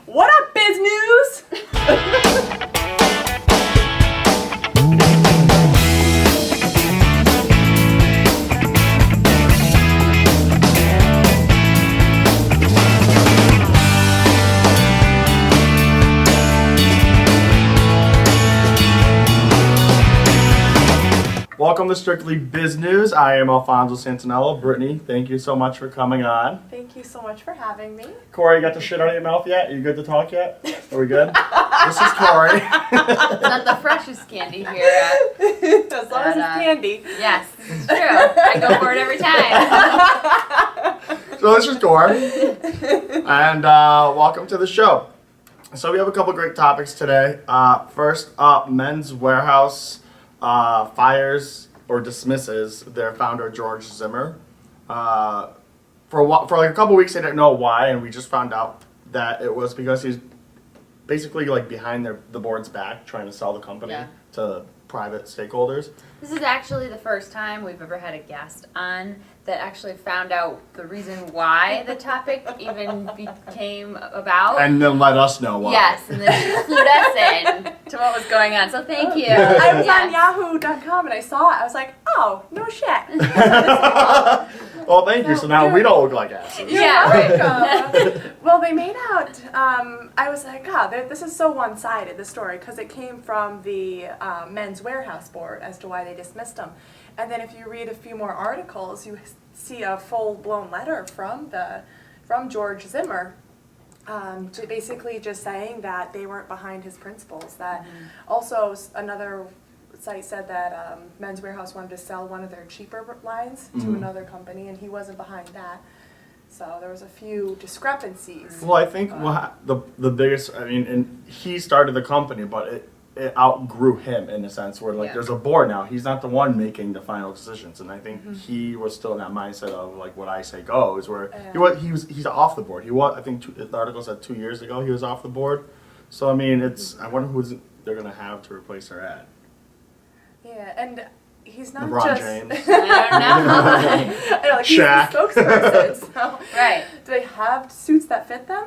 What up, Businews? Welcome to Strictly Biz News. I am Alfonso Santinello. Brittany, thank you so much for coming on. Thank you so much for having me. Corey, you got the shit out of your mouth yet? Are you good to talk yet? Are we good? This is Corey. Not the freshest candy here. As long as it's candy. Yes, it's true. I go for it every time. So this is Corey. And welcome to the show. So we have a couple great topics today. First up, Men's Wearhouse fires or dismisses their founder George Zimmer. For like a couple weeks they didn't know why, and we just found out that it was because he's basically like behind the board's back trying to sell the company to private stakeholders. This is actually the first time we've ever had a guest on that actually found out the reason why the topic even became about. And then let us know why. Yes, and then she clued us in to what was going on. So thank you. I was on yahoo.com and I saw it. I was like, oh, no shit. Well, thank you. So now we don't look like asses. Yeah, right. Well, they made out, I was like, this is so one-sided, the story, because it came from the Men's Wearhouse board as to why they dismissed him. And then if you read a few more articles, you see a full-blown letter from George Zimmer, basically just saying that they weren't behind his principles. That also another site said that Men's Wearhouse wanted to sell one of their cheaper lines to another company, and he wasn't behind that. So there was a few discrepancies. Well, I think the biggest, and he started the company, but it outgrew him in a sense where there's a board now. He's not the one making the final decisions, and I think he was still in that mindset of like what I say goes. Where he's off the board. He was, I think the article said 2 years ago he was off the board. So I wonder who they're gonna have to replace her at. Yeah, and he's not LeBron just. James. I don't know. I know, like, he's Shaq. the spokesperson. So. Right. Do they have suits that fit them?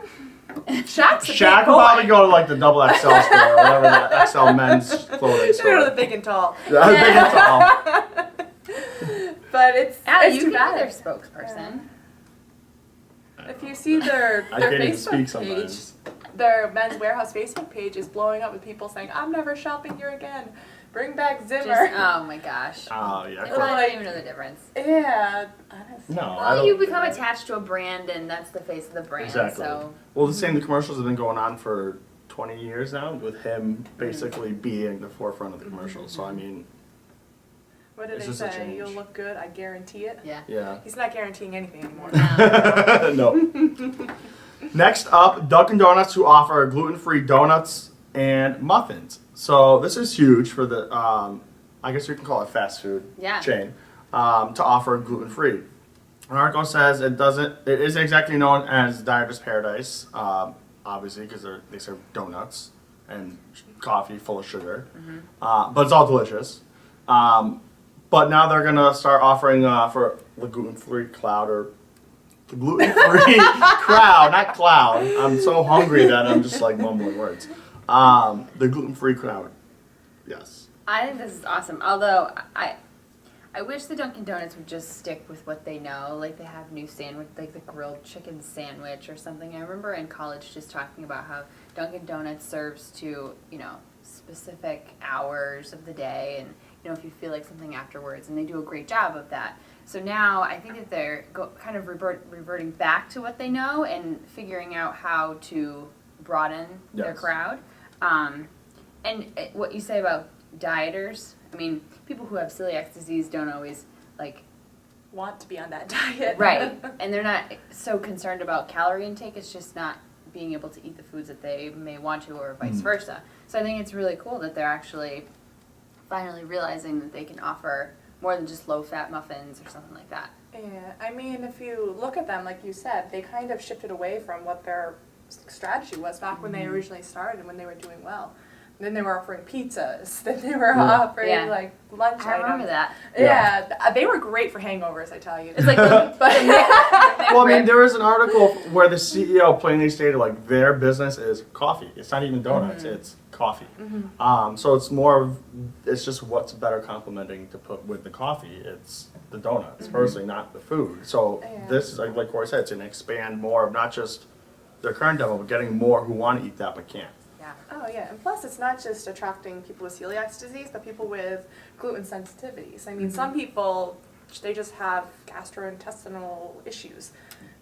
Shaq will probably go to like the double XL store or whatever the XL men's clothing store. They go to the big and tall. Yeah, big and tall. But it's You too can bad. be their spokesperson. If you see their I can't even Facebook speak page, sometimes. their Men's Wearhouse Facebook page is blowing up with people saying, "I'm never shopping here again. Bring back Zimmer." Oh my gosh. Oh yeah. They probably don't even know the difference. Yeah, honestly. No, I Well, don't. you become attached to a brand, and that's the face of the brand. Exactly. So. Well, the commercials have been going on for 20 years now, with him basically being the forefront of the commercials. So What did it's they just a say? change. You'll look good. I guarantee it. Yeah. He's not guaranteeing anything anymore. No. Next up, Dunkin Donuts, who offer gluten-free donuts and muffins. So this is huge for the, I guess you can call it fast food chain, to offer gluten-free. An article says it is exactly known as Dieter's Paradise, obviously because they serve donuts and coffee full of sugar, but it's all delicious. But now they're gonna start offering for the gluten-free cloud or the gluten-free crowd, not cloud. I'm so hungry that I'm just like mumbling words. The gluten-free crowd, yes. I think this is awesome. Although I wish the Dunkin' Donuts would just stick with what they know. Like they have new sandwich, like the grilled chicken sandwich or something. I remember in college just talking about how Dunkin' Donuts serves to, specific hours of the day, and if you feel like something afterwards, and they do a great job of that. So now I think that they're kind of reverting back to what they know and figuring out how to broaden their crowd. And what you say about dieters, people who have celiac disease don't always Want to be on that diet. Right. And they're not so concerned about calorie intake. It's just not being able to eat the foods that they may want to, or vice versa. So I think it's really cool that they're actually finally realizing that they can offer more than just low-fat muffins or something like that. Yeah, if you look at them, like you said, they kind of shifted away from what their strategy was back when they originally started, when they were doing well. Then they were offering pizzas. Then they were offering Yeah. like lunch I remember items. that. Yeah, they were great for hangovers, I tell you. It's like the Well, I mean, there was an article where the CEO plainly stated like their business is coffee. It's not even donuts; it's coffee. So it's more of it's just what's better complementing to put with the coffee. It's the donuts, personally, not the food. So Yeah. this is like Corey said, it's going to expand more of not just their current demo, but getting more who want to eat that but can't. Yeah. Oh yeah, and plus it's not just attracting people with celiac disease, but people with gluten sensitivities. I mean, some people, they just have gastrointestinal issues,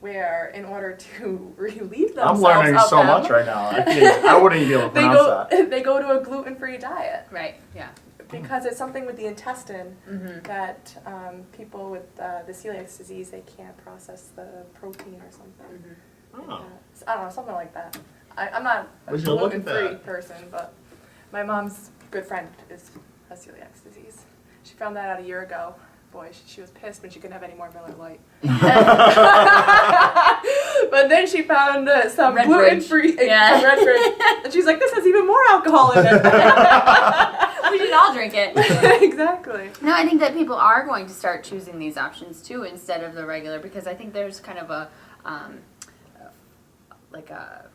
where in order to relieve themselves I'm learning of so them, much right now. I wouldn't even be able to pronounce that. they go to a gluten-free diet. Right. Yeah. Because it's something with the intestine Mm-hmm. that people with the celiac disease, they can't process the protein or something. Oh. I don't know, something like that. I'm not a We should look at gluten-free that. person, but my mom's good friend has celiac disease. She found that out a year ago. Boy, she was pissed when she couldn't have any more Miller Lite. But then she found some Red gluten-free, Yeah. some Red Bridge, and she's like, this has even more alcohol in it. We should all drink it. Exactly. No, I think that people are going to start choosing these options too instead of the regular, because I think there's kind of a like a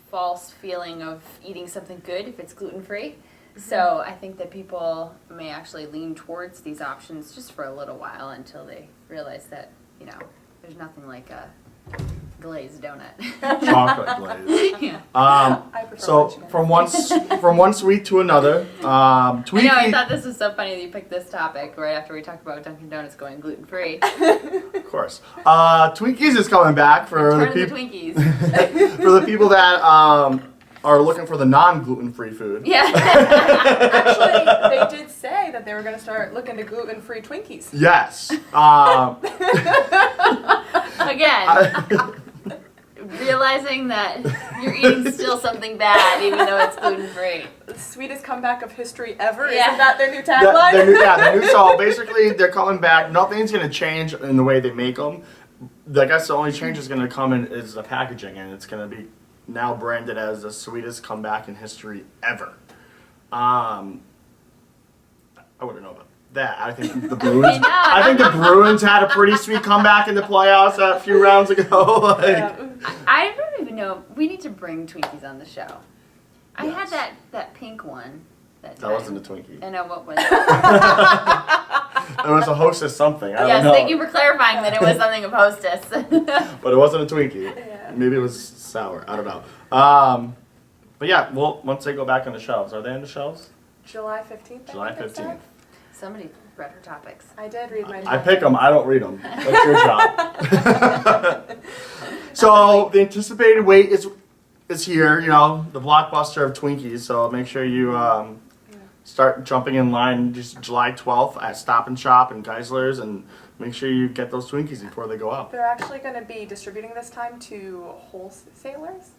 false feeling of eating something good if it's gluten free. So I think that people may actually lean towards these options just for a little while until they realize that, you know, there's nothing like a glazed donut. Chocolate glaze. Yeah. I prefer So lunch. from one sweet to another, Twinkies. I know, I thought this was so funny that you picked this topic right after we talked about Dunkin Donuts going gluten free. Of course. Twinkies is coming back for the Turn the people Twinkies. for the people that are looking for the non-gluten-free food. Yeah. Actually, they did say that they were going to start looking to gluten-free Twinkies. Yes. Again, realizing that you're eating still something bad, even though it's gluten free. The sweetest comeback of history ever. Yeah. Isn't that their new tagline? They're new. So basically, they're coming back. Nothing's going to change in the way they make them. I guess the only change is going to come in is the packaging, and it's going to be now branded as the sweetest comeback in history ever. I wouldn't know about that. I think the Bruins. I think the Bruins had a pretty sweet comeback in the playoffs a few rounds ago. Like, Yeah. I don't even know. We need to bring Twinkies on the show. I had Yes. that pink one. That wasn't a Twinkie. I know, what was it? It was a Hostess something. I don't Yes, know. thank you for clarifying that it was something of Hostess. But it wasn't a Twinkie. Yeah. Maybe it was sour. I don't know. But yeah, well, once they go back on the shelves, are they on the shelves? July 15th. July I think it said. 15th. Somebody read her topics. I did read my. I pick them. I don't read them. That's your job. So the anticipated wait is here. You know, the blockbuster of Twinkies. So make sure you start jumping in line just July 12th at Stop and Shop and Geisler's, and make sure you get those Twinkies before they go up. They're actually going to be distributing this time to wholesalers.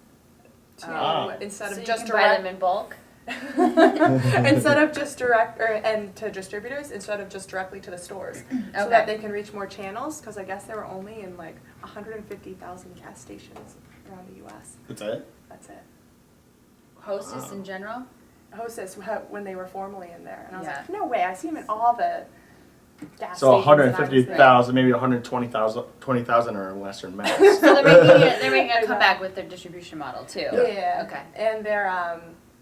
Instead So of you just can buy them in bulk. instead of just and to distributors instead of just directly to the stores, so Okay. that they can reach more channels. Because I guess they were only in like 150,000 gas stations around the U.S. That's it. That's it. Hostess in general? Hostess when they were formerly in there, and I was Yeah. like, no way! I see them in all the gas So stations. that I was 150,000, maybe 120,000 are in Western Mass. So they're making a comeback with their distribution model too. there. Yeah. Okay. And they're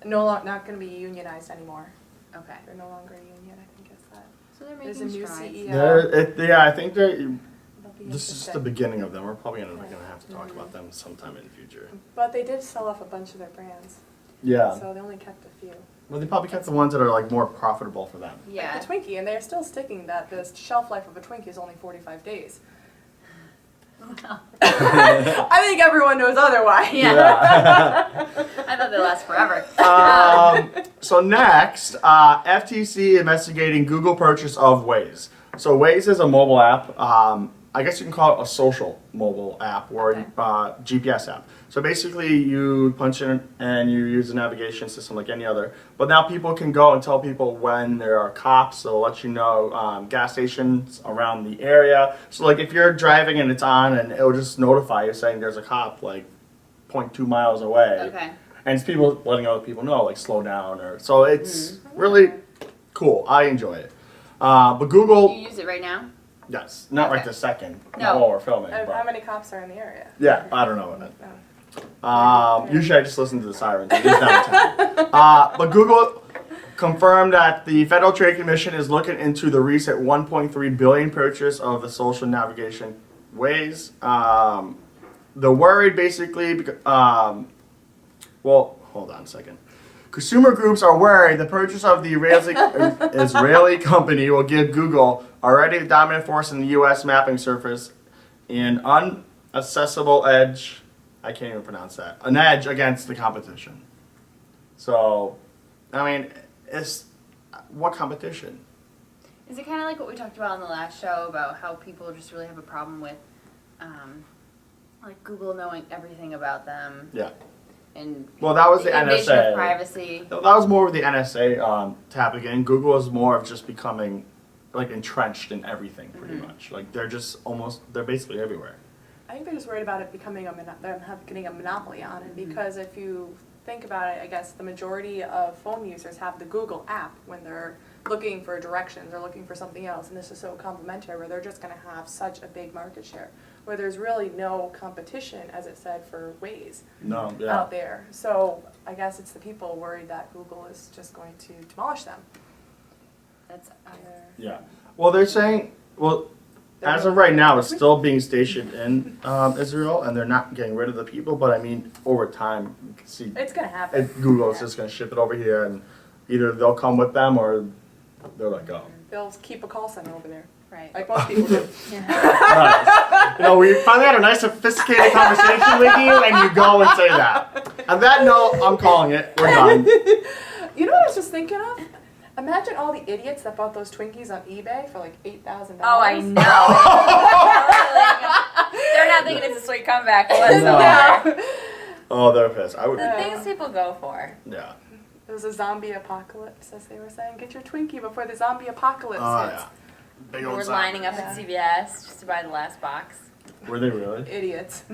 not going to be unionized anymore. Okay. They're no longer a union. I think it's that. So they're There's a making new strides. CEO. I think they're. They'll be This is just interesting. the beginning of them. We're probably going to have to talk about them sometime in the future. But they did sell off a bunch of their brands, Yeah. so they only kept a few. Well, they probably kept the ones that are like more profitable for them. Yeah. Like the Twinkie, and they're still sticking that the shelf life of a Twinkie is only 45 days. I think everyone knows otherwise. Yeah. I thought they last forever. So next, FTC investigating Google purchase of Waze. So Waze is a mobile app. I guess you can call it a social mobile app or Okay. GPS app. So basically, you punch in and you use a navigation system like any other. But now people can go and tell people when there are cops. They'll let you know gas stations around the area. So like if you're driving and it's on, and it'll just notify you saying there's a cop like 0.2 miles away. Okay. and it's people letting other people know, like slow down, or so it's really cool. I enjoy it. But Google, You use it right now? yes, not right Okay. this second, No. not while we're filming. How But, many cops are in the area? yeah, I don't know it. No. Usually I just listen to the sirens. It is downtown. But Google confirmed that the Federal Trade Commission is looking into the recent 1.3 billion purchase of the social navigation Waze. They're worried basically because, well, hold on a second. Consumer groups are worried the purchase of the Israeli company will give Google, already the dominant force in the U.S. mapping surface, an unaccessible edge. I can't even pronounce that. An edge against the competition. So, I mean, it's what competition? Is it kind of like what we talked about on the last show about how people just really have a problem with, like Google knowing everything about them Yeah. and Well, that was the invasion NSA. of privacy? That was more of the NSA tapping in. Google is more of just becoming like entrenched in everything, pretty much. Like they're basically everywhere. I think they're just worried about it becoming getting a monopoly on it, because if you think about it, I guess the majority of phone users have the Google app when they're looking for directions or looking for something else, and this is so complementary where they're just going to have such a big market share, where there's really no competition, as it said, for Waze No, yeah. out there. So I guess it's the people worried that Google is just going to demolish them. That's Yeah. Well, they're saying, as of right now, it's still being stationed in Israel, and they're not getting rid of the people. But I mean, over time, you can see It's going to happen. Google is just going to ship it over here, and either they'll come with them or they'll let go. They'll keep a call center over there, right. like most people do. Nice. You know, we finally had a nice, sophisticated conversation with you, and you go and say that. On that note, I'm calling it. We're done. You know what I was just thinking of? Imagine all the idiots that bought those Twinkies on eBay for like $8,000. Oh, I know. They're not thinking it's a sweet comeback whatsoever. Oh, they're pissed. I would. The things people go for. Yeah. It was a zombie apocalypse, as they were saying. Get your Twinkie before the zombie apocalypse Oh hits. yeah. Big old We're zombie. lining up at CVS just to buy the last box. Were they really? Idiots.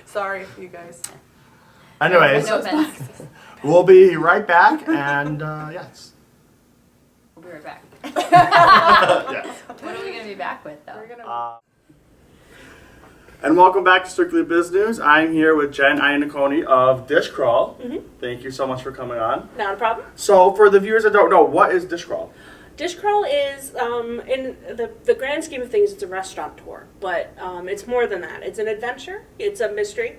Sorry for you guys. Anyways, No offense. we'll be right back, and yes. We'll be right back. Yes. What are we going to be back with, though? We're gonna. And welcome back to Strictly Business. I'm here with Jen Iannacone of Dishcrawl. Thank you so much for coming on. Not a problem. So, for the viewers that don't know, what is Dishcrawl? Dishcrawl is, in the grand scheme of things, it's a restaurant tour, but it's more than that. It's an adventure. It's a mystery.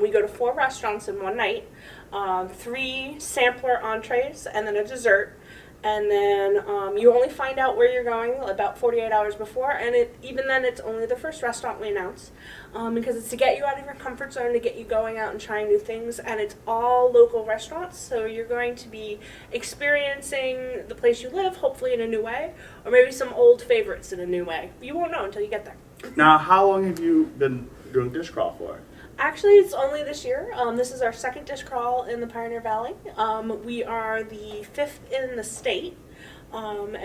We go to 4 restaurants in one night, 3 sampler entrees, and then a dessert. And then you only find out where you're going about 48 hours before, and even then it's only the first restaurant we announce, because it's to get you out of your comfort zone, to get you going out and trying new things, and it's all local restaurants, so you're going to be experiencing the place you live, hopefully in a new way, or maybe some old favorites in a new way. You won't know until you get there. Now, how long have you been doing Dishcrawl for? Actually, it's only this year. This is our second dish crawl in the Pioneer Valley. We are the 5th in the state, and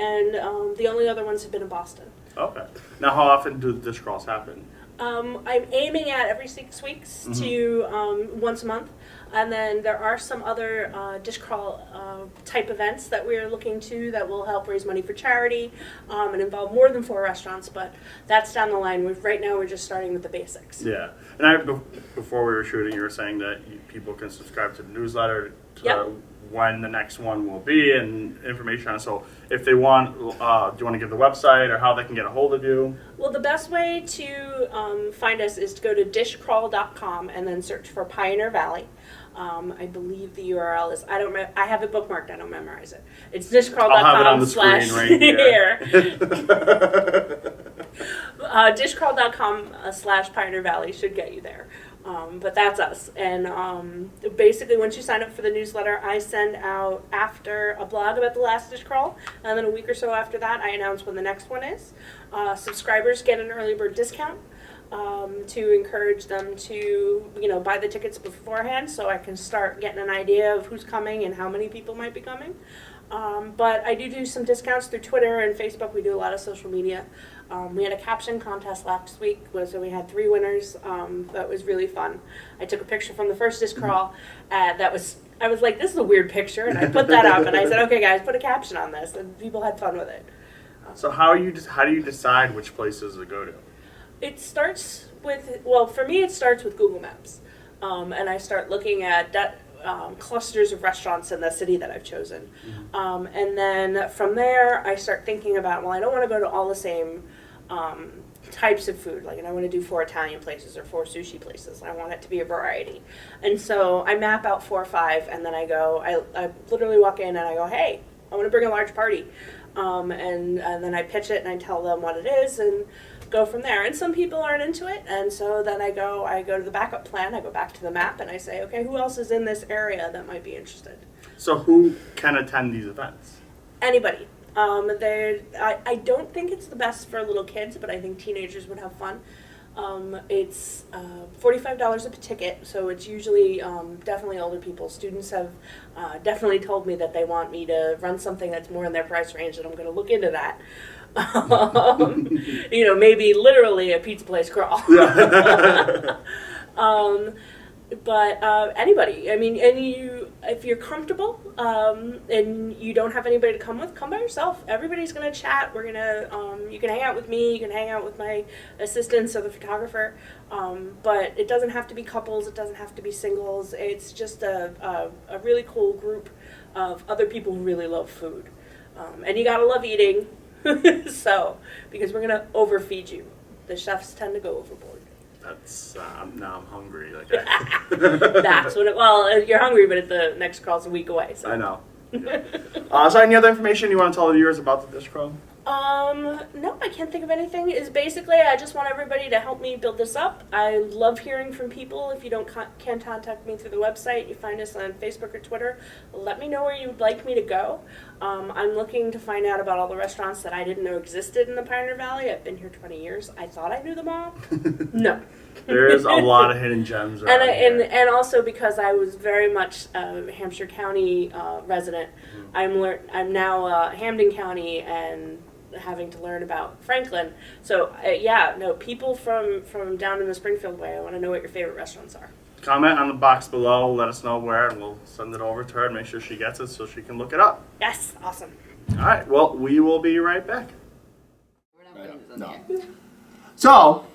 the only other ones have been in Boston. Okay. Now, how often do the dish crawls happen? I'm aiming at every 6 weeks to once a month. And then there are some other dish crawl type events that we're looking to that will help raise money for charity and involve more than 4 restaurants, but that's down the line. Right now we're just starting with the basics. Yeah. And before we were shooting, you were saying that people can subscribe to the newsletter to when the next one will be and information on it. So if they want, do you want to give the website or how they can get a hold of you? Well, the best way to find us is to go to dishcrawl.com and then search for Pioneer Valley. I believe the URL is, I have it bookmarked, I don't memorize it. It's dishcrawl.com I'll have it on the screen right here. Dishcrawl.com/Pioneer Valley should get you there. But that's us. And basically, once you sign up for the newsletter, I send out after a blog about the last dish crawl, and then a week or so after that, I announce when the next one is. Subscribers get an early bird discount to encourage them to, buy the tickets beforehand, so I can start getting an idea of who's coming and how many people might be coming. But I do some discounts through Twitter and Facebook. We do a lot of social media. We had a caption contest last week, so we had 3 winners. That was really fun. I took a picture from the first Dishcrawl. I was like, this is a weird picture, and I put that up, and I said, okay, guys, put a caption on this, and people had fun with it. So how do you decide which places to go to? It starts with, well, for me, it starts with Google Maps, and I start looking at clusters of restaurants in the city that I've chosen, and then from there, I start thinking about, well, I don't want to go to all the same types of food. Like, I want to do 4 Italian places or 4 sushi places. I want it to be a variety. And so I map out 4 or 5, and then I literally walk in and I go, hey, I want to bring a large party. And then I pitch it and I tell them what it is and go from there. And some people aren't into it, and so then I go to the backup plan. I go back to the map and I say, okay, who else is in this area that might be interested? So who can attend these events? Anybody. I don't think it's the best for little kids, but I think teenagers would have fun. It's $45 a ticket, so it's usually definitely older people. Students have definitely told me that they want me to run something that's more in their price range, and I'm going to look into that. Maybe literally a pizza place crawl. But anybody, I mean, if you're comfortable and you don't have anybody to come with, come by yourself. Everybody's gonna chat. We're gonna, you can hang out with me. You can hang out with my assistants or the photographer. But it doesn't have to be couples. It doesn't have to be singles. It's just a really cool group of other people who really love food. And you gotta love eating, because we're gonna overfeed you. The chefs tend to go overboard. That's now I'm hungry. Like That's what well, you're hungry, but the next crawl's a week away. So. I know. Is there any other information you want to tell the viewers about the Dishcrawl? No, I can't think of anything. Is basically I just want everybody to help me build this up. I love hearing from people. If you can't contact me through the website, you find us on Facebook or Twitter. Let me know where you'd like me to go. I'm looking to find out about all the restaurants that I didn't know existed in the Pioneer Valley. I've been here 20 years. I thought I knew them all. No. There's a lot of hidden gems around here. And also because I was very much a Hampshire County resident, I'm now Hampden County and having to learn about Franklin. So people from down in the Springfield way, I want to know what your favorite restaurants are. Comment on the box below, let us know where, and we'll send it over to her and make sure she gets it so she can look it up. Yes, awesome. All right, well, we will be right back. We're not putting this on No. here. So,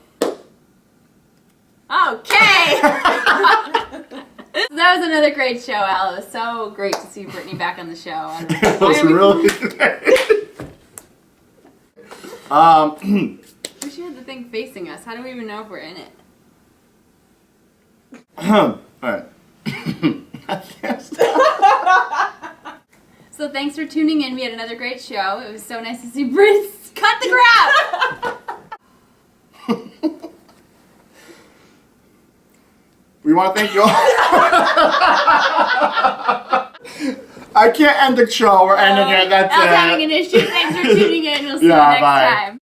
Okay! That was another great show, Al. It was so great to see Brittany back on the show. it was really We should have the thing facing us. How do we even know if we're in it? Alright. So thanks for tuning in. We had another great show. It was so nice to see Britt cut the crap! We want to thank you all. I can't end the show. We're ending it. That's Al's it. having an issue. Thanks for tuning in. We'll see you Yeah, next bye. time.